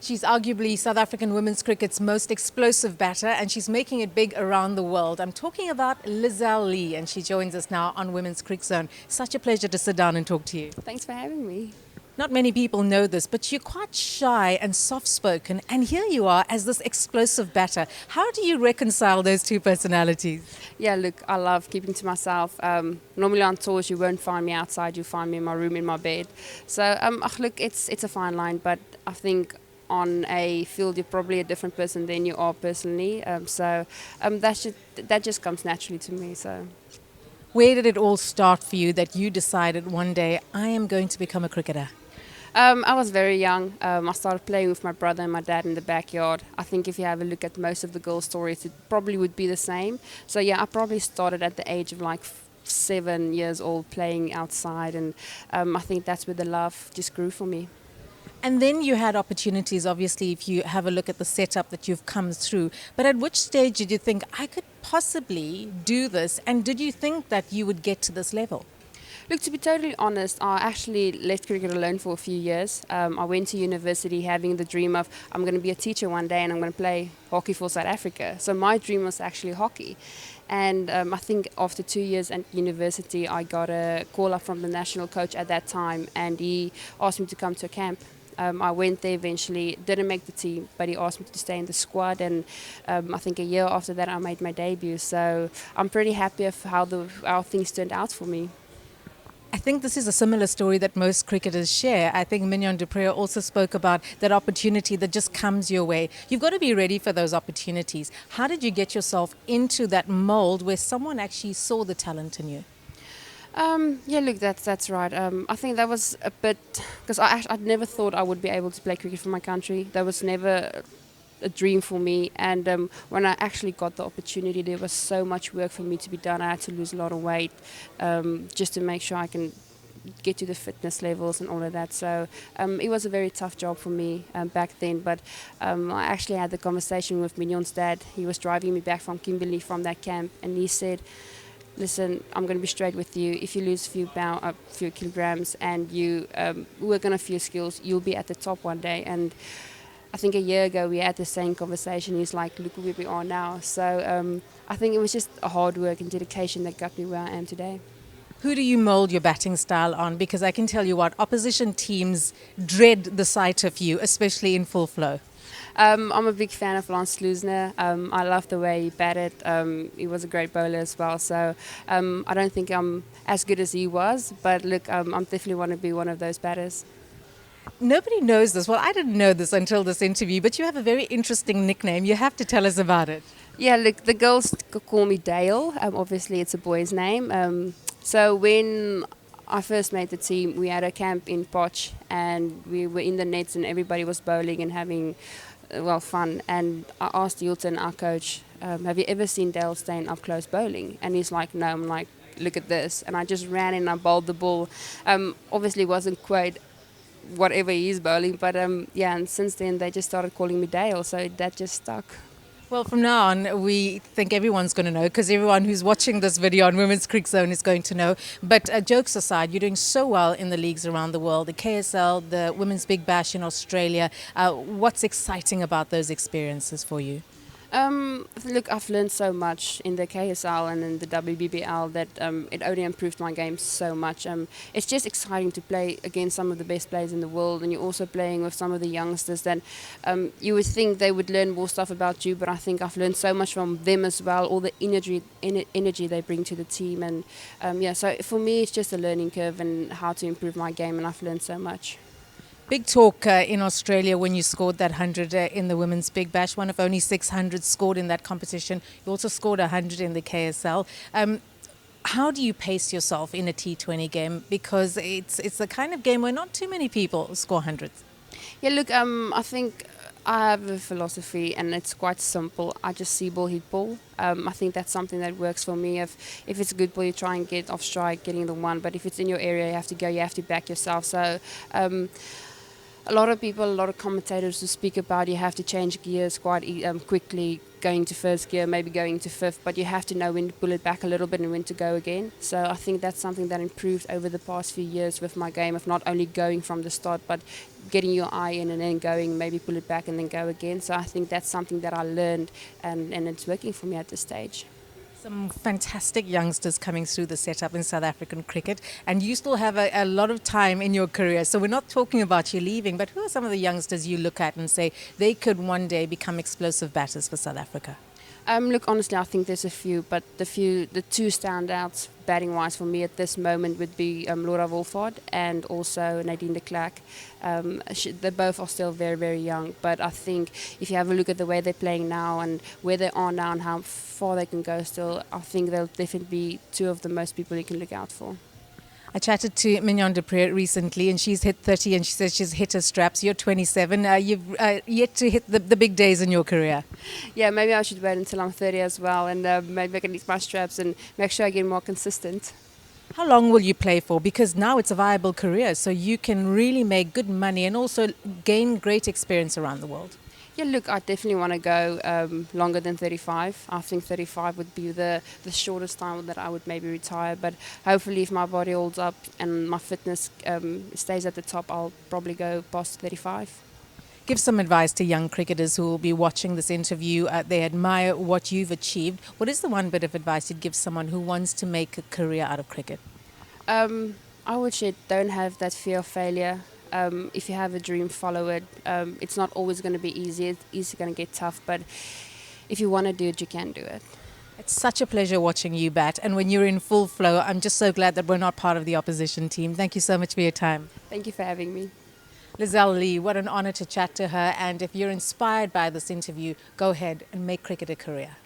She's arguably South African women's cricket's most explosive batter, and she's making it big around the world. I'm talking about Lizelle Lee, and she joins us now on Women's Crick Zone. Such a pleasure to sit down and talk to you. Thanks for having me. Not many people know this, but you're quite shy and soft-spoken, and here you are as this explosive batter. How do you reconcile those two personalities? Yeah, look, I love keeping to myself. Normally on tours, you won't find me outside. You'll find me in my room, in my bed. So, look, it's a fine line, but I think on a field, you're probably a different person than you are personally. That just comes naturally to me. So, Where did it all start for you that you decided one day, I am going to become a cricketer? I was very young. I started playing with my brother and my dad in the backyard. I think if you have a look at most of the girls' stories, it probably would be the same. So yeah, I probably started at the age of like 7 years old playing outside, and I think that's where the love just grew for me. And then you had opportunities, obviously, if you have a look at the setup that you've come through. But at which stage did you think, I could possibly do this? And did you think that you would get to this level? Look, to be totally honest, I actually left cricket alone for a few years. I went to university having the dream of I'm going to be a teacher one day and I'm going to play hockey for South Africa. So my dream was actually hockey. And I think after 2 years at university, I got a call up from the national coach at that time, and he asked me to come to a camp. I went there eventually, didn't make the team, but he asked me to stay in the squad, and I think a year after that I made my debut. So I'm pretty happy of how things turned out for me. I think this is a similar story that most cricketers share. I think Nuane also spoke about that opportunity that just comes your way. You've got to be ready for those opportunities. How did you get yourself into that mold where someone actually saw the talent in you? Yeah, look, that's right. I think that was a bit because I'd never thought I would be able to play cricket for my country. That was never a dream for me. And when I actually got the opportunity, there was so much work for me to be done. I had to lose a lot of weight just to make sure I can get to the fitness levels and all of that. So it was a very tough job for me back then. But I actually had the conversation with Nuane's dad. He was driving me back from Kimberley from that camp, and he said, listen, I'm going to be straight with you. If you lose a few kilograms and you work on a few skills, you'll be at the top one day. And I think a year ago we had the same conversation. He's like, look where we are now. So I think it was just a hard work and dedication that got me where I am today. Who do you mold your batting style on? Because I can tell you what, opposition teams dread the sight of you, especially in full flow. I'm a big fan of Lance Klusener. I love the way he batted. He was a great bowler as well. So I don't think I'm as good as he was, but look, I definitely want to be one of those batters. Nobody knows this. Well, I didn't know this until this interview, but you have a very interesting nickname. You have to tell us about it. Yeah, look, the girls call me Dale. Obviously, it's a boy's name. So when I first made the team, we had a camp in Potch, and we were in the nets and everybody was bowling and having fun. And I asked Hilton, our coach, have you ever seen Dale Steyn up close bowling? And he's like, no. I'm like, look at this. And I just ran in and I bowled the ball. Obviously, it wasn't quite whatever he's bowling, but yeah, and since then they just started calling me Dale, so that just stuck. Well, from now on, we think everyone's going to know, because everyone who's watching this video on Women's Crick Zone is going to know. But jokes aside, you're doing so well in the leagues around the world, the KSL, the Women's Big Bash in Australia. What's exciting about those experiences for you? Look, I've learned so much in the KSL and in the WBBL that it only improved my game so much. It's just exciting to play against some of the best players in the world, and you're also playing with some of the youngsters that you would think they would learn more stuff about you, but I think I've learned so much from them as well, all the energy they bring to the team. And yeah, so for me it's just a learning curve and how to improve my game, and I've learned so much. Big talk in Australia when you scored that 100 in the Women's Big Bash, one of only 600 scored in that competition. You also scored 100 in the KSL. How do you pace yourself in a T20 game? Because it's the kind of game where not too many people score hundreds. Yeah, look, I think I have a philosophy, and it's quite simple. I just see ball, hit ball. I think that's something that works for me. If it's a good ball, you try and get off strike, getting the one. But if it's in your area, you have to go, you have to back yourself. So a lot of people, a lot of commentators who speak about you have to change gears quite quickly, going to first gear, maybe going to fifth, but you have to know when to pull it back a little bit and when to go again. So I think that's something that improved over the past few years with my game, of not only going from the start, but getting your eye in and then going, maybe pull it back and then go again. So I think that's something that I learned, and it's working for me at this stage. Some fantastic youngsters coming through the setup in South African cricket, and you still have a lot of time in your career. So we're not talking about you leaving, but who are some of the youngsters you look at and say they could one day become explosive batters for South Africa? Look, honestly, I think there's a few, but the two standouts batting-wise for me at this moment would be Laura Wolfhard and also Nadine de Klerk. They both are still very, very young, but I think if you have a look at the way they're playing now and where they are now and how far they can go still, I think they'll definitely be two of the most people you can look out for. I chatted to Mignon du Preez recently, and she's hit 30, and she says she's hit her straps. You're 27. You've yet to hit the big days in your career. Yeah, maybe I should wait until I'm 30 as well, and maybe I can hit my straps and make sure I get more consistent. How long will you play for? Because now it's a viable career, so you can really make good money and also gain great experience around the world. Yeah, look, I definitely want to go longer than 35. I think 35 would be the shortest time that I would maybe retire. But hopefully, if my body holds up and my fitness stays at the top, I'll probably go past 35. Give some advice to young cricketers who will be watching this interview. They admire what you've achieved. What is the one bit of advice you'd give someone who wants to make a career out of cricket? I would say don't have that fear of failure. If you have a dream, follow it. It's not always going to be easy. It's going to get tough, but if you want to do it, you can do it. It's such a pleasure watching you bat, and when you're in full flow, I'm just so glad that we're not part of the opposition team. Thank you so much for your time. Thank you for having me. Lizelle Lee, what an honor to chat to her, and if you're inspired by this interview, go ahead and make cricket a career.